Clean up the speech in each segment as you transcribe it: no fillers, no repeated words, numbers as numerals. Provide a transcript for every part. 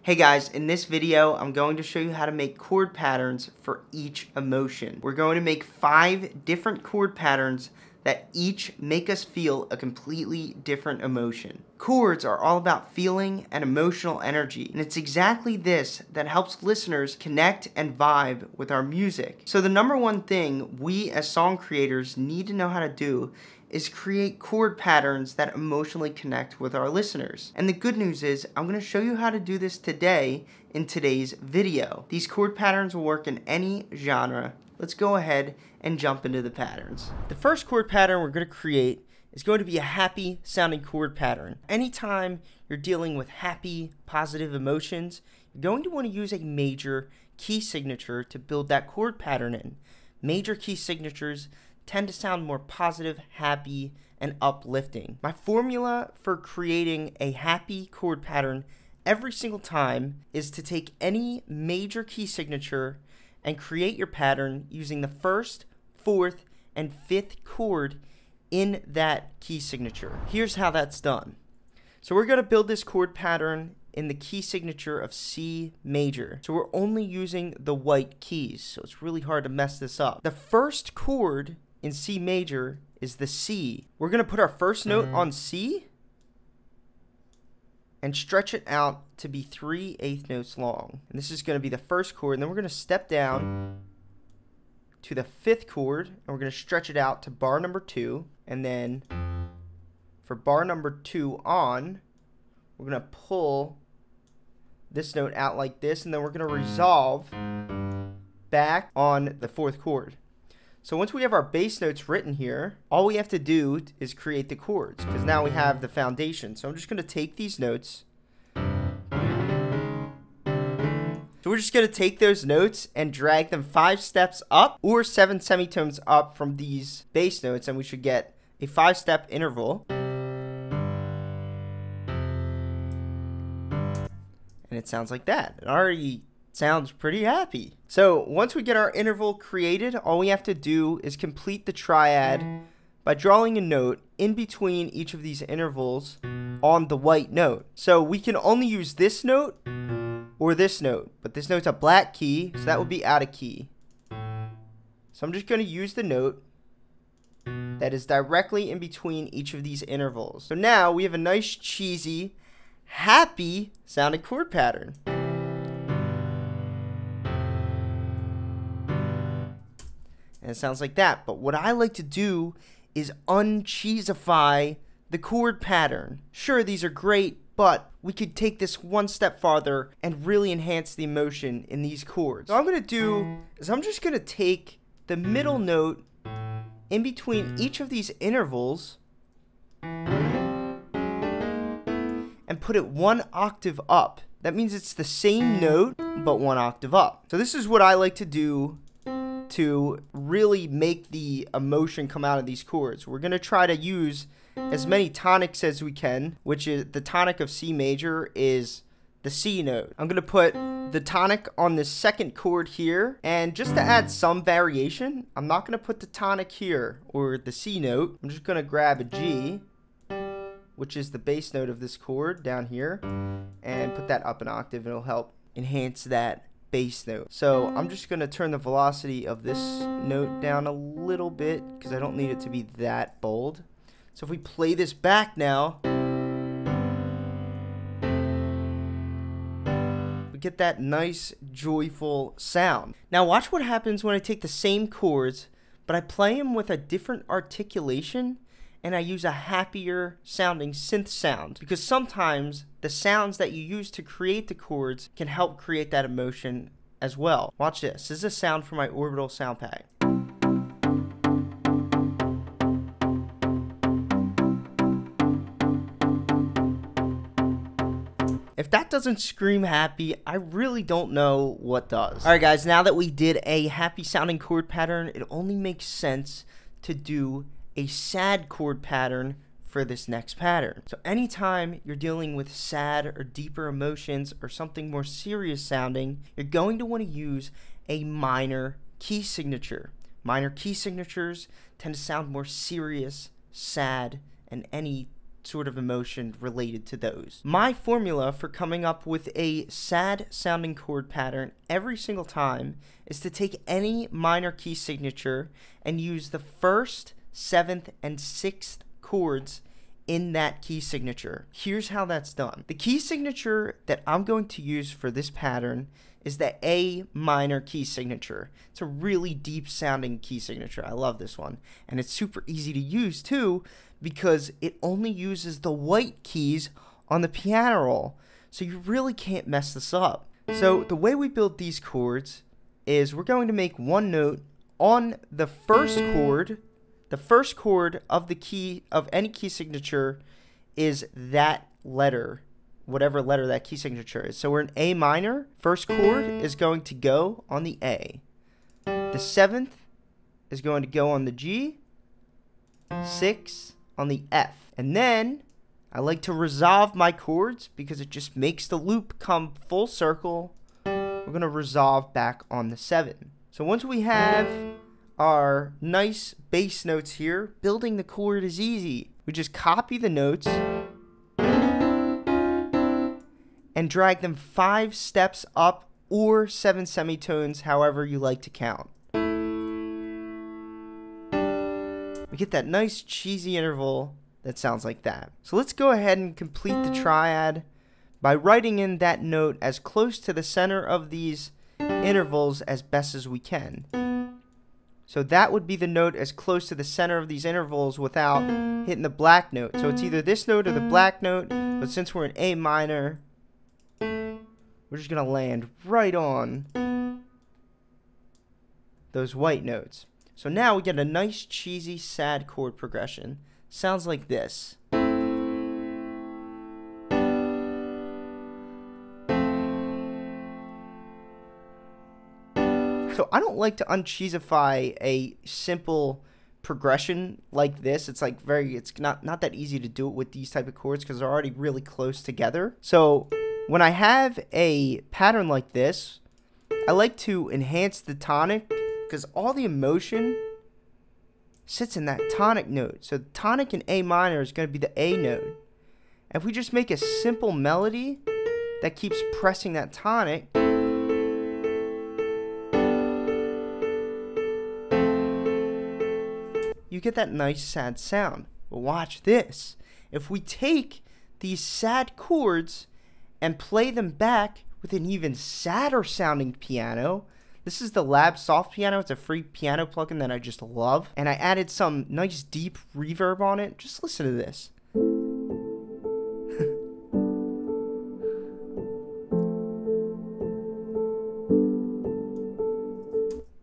Hey guys, in this video, I'm going to show you how to make chord patterns for each emotion. We're going to make 5 different chord patterns that each make us feel a completely different emotion. Chords are all about feeling and emotional energy, and it's exactly this that helps listeners connect and vibe with our music. So the number one thing we as song creators need to know how to do is create chord patterns that emotionally connect with our listeners. And the good news is, I'm going to show you how to do this today in today's video. These chord patterns will work in any genre. Let's go ahead and jump into the patterns. The first chord pattern we're going to create is going to be a happy sounding chord pattern. Anytime you're dealing with happy, positive emotions, you're going to want to use a major key signature to build that chord pattern in. Major key signatures tend to sound more positive, happy, and uplifting. My formula for creating a happy chord pattern every single time is to take any major key signature and create your pattern using the first, fourth, and fifth chord in that key signature. Here's how that's done. So we're going to build this chord pattern in the key signature of C major. So we're only using the white keys, so it's really hard to mess this up. The first chord in C major is the C. We're going to put our first note on C and stretch it out to be 3/8 notes long. And this is going to be the first chord, and then we're going to step down to the fifth chord, and we're going to stretch it out to bar number 2, and then for bar number 2 on, we're going to pull this note out like this, and then we're going to resolve back on the fourth chord. So once we have our bass notes written here, all we have to do is create the chords, because now we have the foundation. So I'm just going to take these notes. So we're just going to take those notes and drag them 5 steps up or 7 semitones up from these bass notes, and we should get a 5-step interval. And it sounds like that. It already sounds pretty happy. So once we get our interval created, all we have to do is complete the triad by drawing a note in between each of these intervals on the white note. So we can only use this note or this note, but this note's a black key, so that would be out of key. So I'm just going to use the note that is directly in between each of these intervals. So now we have a nice, cheesy, happy sounding chord pattern. And it sounds like that. But what I like to do is uncheesify the chord pattern. Sure, these are great, but we could take this one step farther and really enhance the emotion in these chords. So what I'm going to do is I'm just going to take the middle note in between each of these intervals and put it 1 octave up. That means it's the same note, but 1 octave up. So this is what I like to do to really make the emotion come out of these chords. We're going to try to use as many tonics as we can, which is the tonic of C major is the C note. I'm going to put the tonic on the second chord here, and just to add some variation, I'm not going to put the tonic here or the C note. I'm just going to grab a G, which is the bass note of this chord down here, and put that up an octave, and it'll help enhance that bass note. So I'm just going to turn the velocity of this note down a little bit because I don't need it to be that bold. So if we play this back now, we get that nice joyful sound. Now watch what happens when I take the same chords, but I play them with a different articulation, and I use a happier sounding synth sound, because sometimes the sounds that you use to create the chords can help create that emotion as well. Watch this. This is a sound from my Orbital sound pack. If that doesn't scream happy, I really don't know what does. Alright guys, now that we did a happy sounding chord pattern, it only makes sense to do a sad chord pattern for this next pattern. So anytime you're dealing with sad or deeper emotions or something more serious sounding, you're going to want to use a minor key signature. Minor key signatures tend to sound more serious, sad, and any sort of emotion related to those. My formula for coming up with a sad sounding chord pattern every single time is to take any minor key signature and use the 1st, 7th, and 6th chords in that key signature. Here's how that's done. The key signature that I'm going to use for this pattern is the A minor key signature. It's a really deep sounding key signature. I love this one. And it's super easy to use too because it only uses the white keys on the piano roll. So you really can't mess this up. So the way we build these chords is we're going to make one note on the first chord. The first chord of the key of any key signature is that letter, whatever letter that key signature is. So we're in A minor. First chord is going to go on the A. The 7th is going to go on the G. 6 on the F. And then I like to resolve my chords because it just makes the loop come full circle. We're going to resolve back on the 7. So once we have our nice bass notes here, building the chord is easy. We just copy the notes and drag them 5 steps up or 7 semitones, however you like to count. We get that nice cheesy interval that sounds like that. So let's go ahead and complete the triad by writing in that note as close to the center of these intervals as best as we can. So that would be the note as close to the center of these intervals without hitting the black note. So it's either this note or the black note, but since we're in A minor, we're just going to land right on those white notes. So now we get a nice cheesy sad chord progression. Sounds like this. So I don't like to uncheesify a simple progression like this. It's like it's not that easy to do it with these type of chords because they're already really close together. So when I have a pattern like this, I like to enhance the tonic because all the emotion sits in that tonic note. So the tonic in A minor is going to be the A note. If we just make a simple melody that keeps pressing that tonic, you get that nice sad sound. But watch this. If we take these sad chords and play them back with an even sadder sounding piano, this is the Lab Soft Piano. It's a free piano plugin that I just love. And I added some nice deep reverb on it. Just listen to this.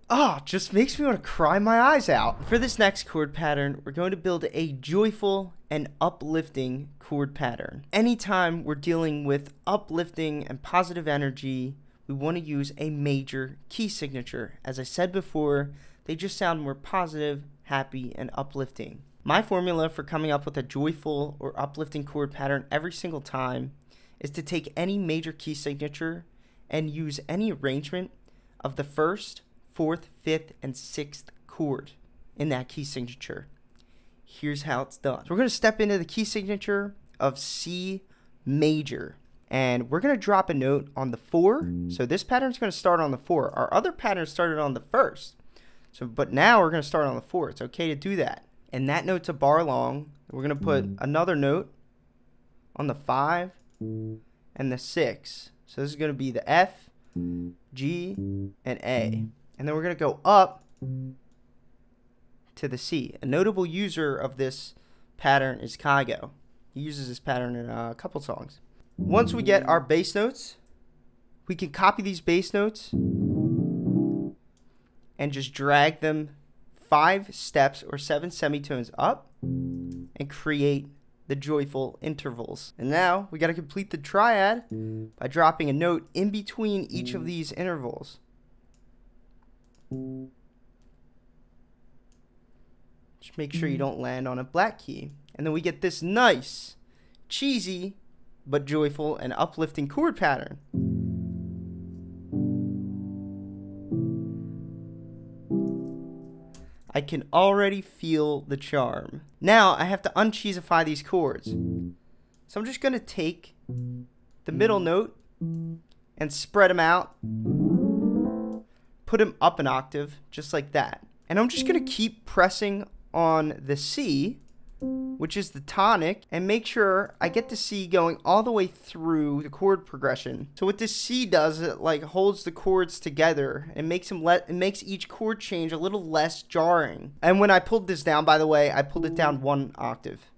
Oh, just makes me want to cry my eyes out. For this next chord pattern, we're going to build a joyful and uplifting chord pattern. Anytime we're dealing with uplifting and positive energy, we want to use a major key signature. As I said before, they just sound more positive, happy, and uplifting. My formula for coming up with a joyful or uplifting chord pattern every single time is to take any major key signature and use any arrangement of the 1st, 4th, 5th, and 6th chord in that key signature. Here's how it's done. So we're going to step into the key signature of C major. And we're going to drop a note on the 4. So this pattern is going to start on the 4. Our other pattern started on the 1st. But now we're going to start on the 4. It's okay to do that. And that note's a bar long. We're going to put another note on the 5 and the 6. So this is going to be the F, G, and A. And then we're going to go up to the C. A notable user of this pattern is Kygo. He uses this pattern in a couple songs. Once we get our bass notes, we can copy these bass notes and just drag them 5 steps or 7 semitones up and create the joyful intervals. And now we got to complete the triad by dropping a note in between each of these intervals. Just make sure you don't land on a black key. And then we get this nice, cheesy, but joyful and uplifting chord pattern. I can already feel the charm. Now I have to uncheesify these chords. So I'm just going to take the middle note and spread them out, put them up an octave, just like that. And I'm just going to keep pressing on the C, which is the tonic, and make sure I get the C going all the way through the chord progression. So what this C does, it like holds the chords together and makes each chord change a little less jarring. And when I pulled this down, by the way, I pulled it down 1 octave.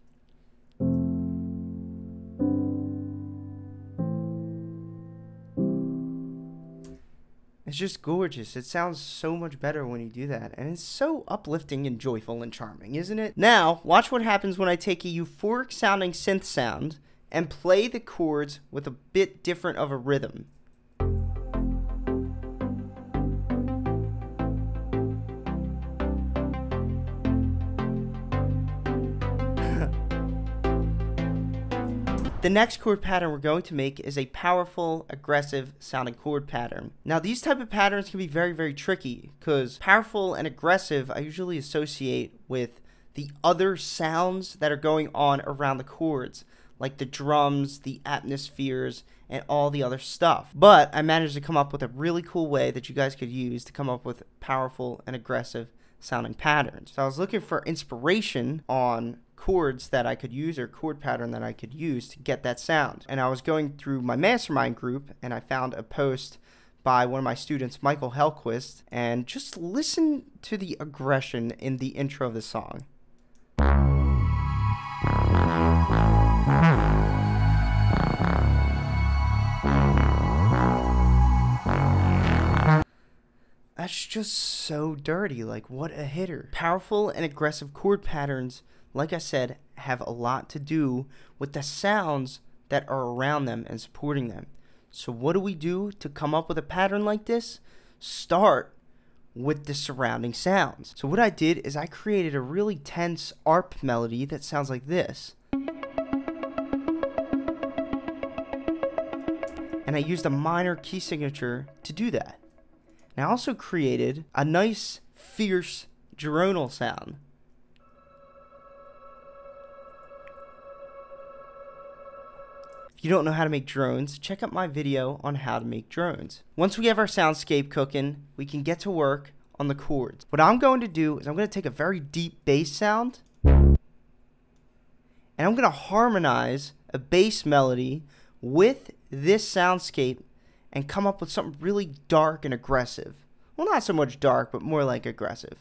It's just gorgeous. It sounds so much better when you do that. And it's so uplifting and joyful and charming, isn't it? Now, watch what happens when I take a euphoric sounding synth sound and play the chords with a bit different of a rhythm. The next chord pattern we're going to make is a powerful, aggressive sounding chord pattern. Now these type of patterns can be very, very tricky because powerful and aggressive I usually associate with the other sounds that are going on around the chords, like the drums, the atmospheres, and all the other stuff. But I managed to come up with a really cool way that you guys could use to come up with powerful and aggressive sounding patterns. So I was looking for inspiration on chords that I could use or chord pattern that I could use to get that sound. And I was going through my mastermind group and I found a post by one of my students, Michael Helquist, and just listen to the aggression in the intro of the song. That's just so dirty, like what a hitter. Powerful and aggressive chord patterns, like I said, have a lot to do with the sounds that are around them and supporting them. So what do we do to come up with a pattern like this? Start with the surrounding sounds. So what I did is I created a really tense ARP melody that sounds like this. And I used a minor key signature to do that. And I also created a nice, fierce, dronal sound. If you don't know how to make drones, check out my video on how to make drones. Once we have our soundscape cooking, we can get to work on the chords. What I'm going to do is I'm going to take a very deep bass sound and I'm going to harmonize a bass melody with this soundscape and come up with something really dark and aggressive. Well, not so much dark, but more like aggressive.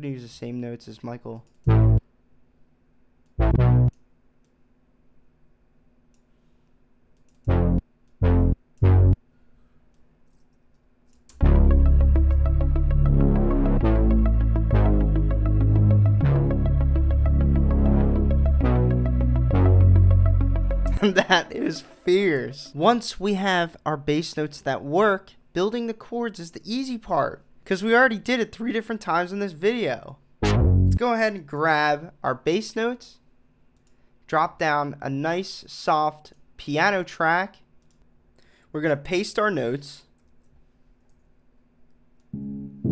Use the same notes as Michael. That is fierce. Once we have our bass notes that work, building the chords is the easy part, because we already did it 3 different times in this video. Let's go ahead and grab our bass notes, drop down a nice soft piano track. We're going to paste our notes. I'm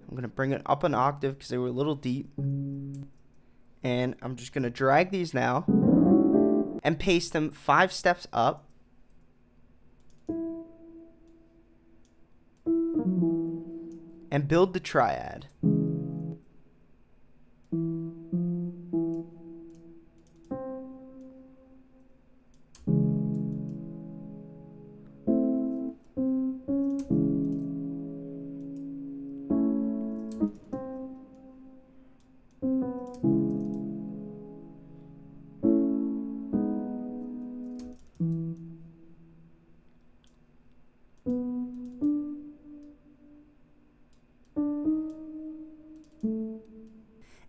going to bring it up an octave because they were a little deep. And I'm just going to drag these now and paste them 5 steps up. And build the triad.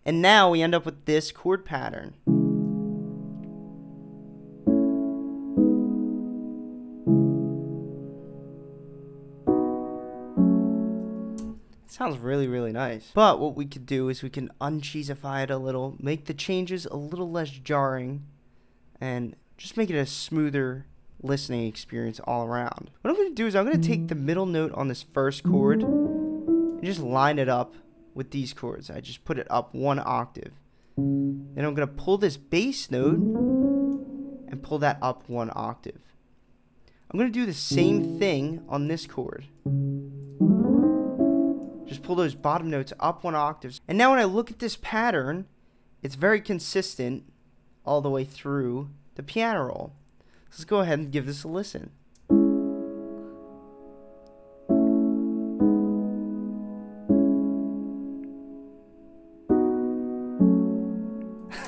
And now we end up with this chord pattern. sounds really, really nice. But what we could do is we can uncheesify it a little, make the changes a little less jarring, and just make it a smoother listening experience all around. What I'm going to do is I'm going to take the middle note on this first chord and just line it up with these chords. I just put it up 1 octave. Then I'm going to pull this bass note and pull that up 1 octave. I'm going to do the same thing on this chord. Just pull those bottom notes up 1 octave. And now when I look at this pattern, it's very consistent all the way through the piano roll. Let's go ahead and give this a listen.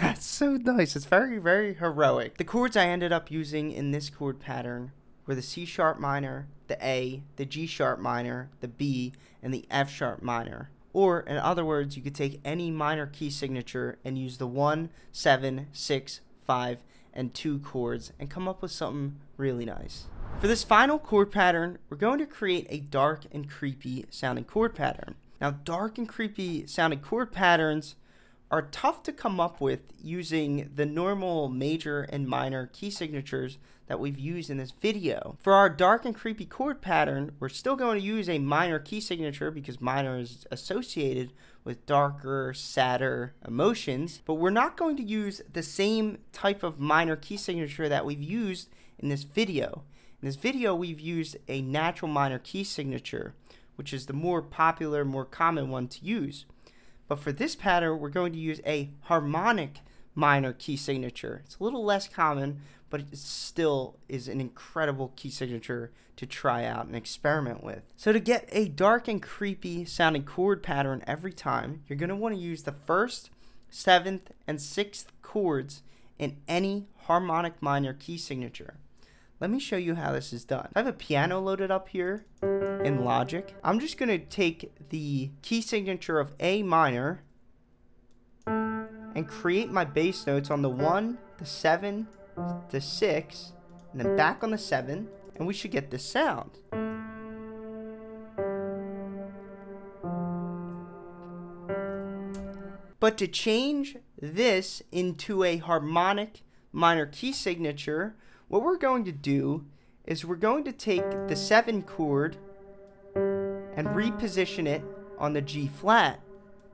That's so nice. It's very, very heroic. The chords I ended up using in this chord pattern were the C sharp minor, the A, the G sharp minor, the B, and the F sharp minor. Or, in other words, you could take any minor key signature and use the 1, 7, 6, 5, and 2 chords and come up with something really nice. For this final chord pattern, we're going to create a dark and creepy sounding chord pattern. Now, dark and creepy sounding chord patterns are tough to come up with using the normal major and minor key signatures that we've used in this video. For our dark and creepy chord pattern, we're still going to use a minor key signature because minor is associated with darker, sadder emotions, but we're not going to use the same type of minor key signature that we've used in this video. In this video, we've used a natural minor key signature, which is the more popular, more common one to use. But for this pattern, we're going to use a harmonic minor key signature. It's a little less common, but it still is an incredible key signature to try out and experiment with. So to get a dark and creepy sounding chord pattern every time, you're going to want to use the 1st, 7th, and 6th chords in any harmonic minor key signature. Let me show you how this is done. I have a piano loaded up here in Logic. I'm just going to take the key signature of A minor and create my bass notes on the 1, the 7, the 6, and then back on the 7, and we should get this sound. But to change this into a harmonic minor key signature, what we're going to do is we're going to take the 7 chord and reposition it on the G flat.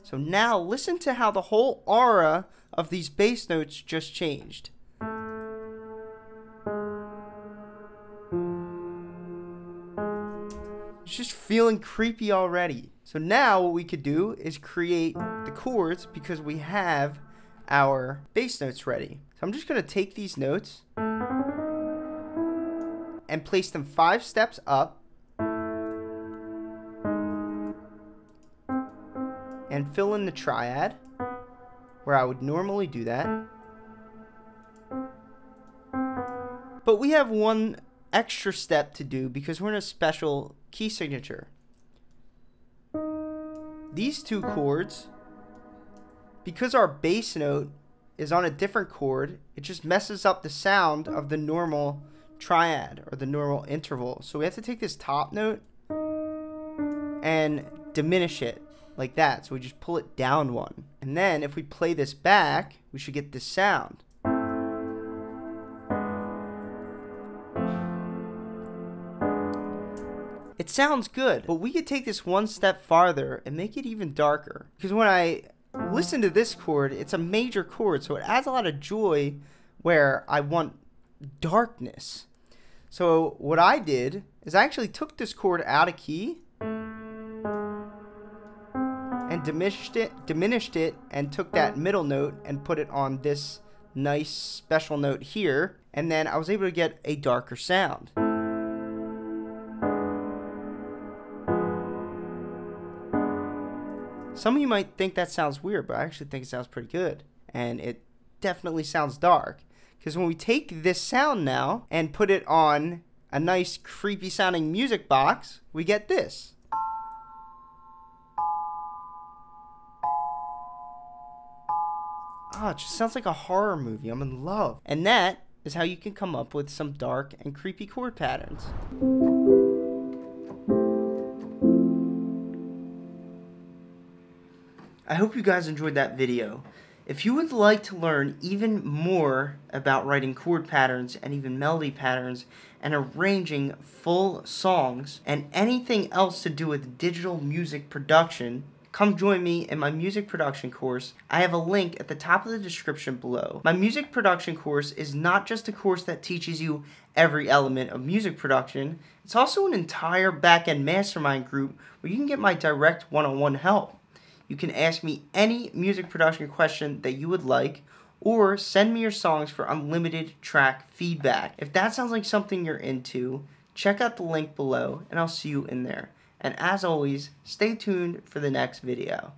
So now listen to how the whole aura of these bass notes just changed. It's just feeling creepy already. So now what we could do is create the chords because we have our bass notes ready. So I'm just going to take these notes and place them 5 steps up and fill in the triad where I would normally do that. But we have one extra step to do because we're in a special key signature. These 2 chords, because our bass note is on a different chord, it just messes up the sound of the normal triad or the normal interval. So we have to take this top note and diminish it like that. So we just pull it down 1. And then if we play this back, we should get this sound. It sounds good, but we could take this one step farther and make it even darker. Because when I listen to this chord, it's a major chord, so it adds a lot of joy where I want darkness. So what I did is I actually took this chord out of key and diminished it and took that middle note and put it on this nice special note here, and then I was able to get a darker sound. Some of you might think that sounds weird, but I actually think it sounds pretty good, and it definitely sounds dark. Because when we take this sound now and put it on a nice creepy sounding music box, we get this. Oh, it just sounds like a horror movie. I'm in love. And that is how you can come up with some dark and creepy chord patterns. I hope you guys enjoyed that video. If you would like to learn even more about writing chord patterns and even melody patterns and arranging full songs and anything else to do with digital music production, come join me in my music production course. I have a link at the top of the description below. My music production course is not just a course that teaches you every element of music production, it's also an entire back-end mastermind group where you can get my direct one-on-one help. You can ask me any music production question that you would like, or send me your songs for unlimited track feedback. If that sounds like something you're into, check out the link below and I'll see you in there. And as always, stay tuned for the next video.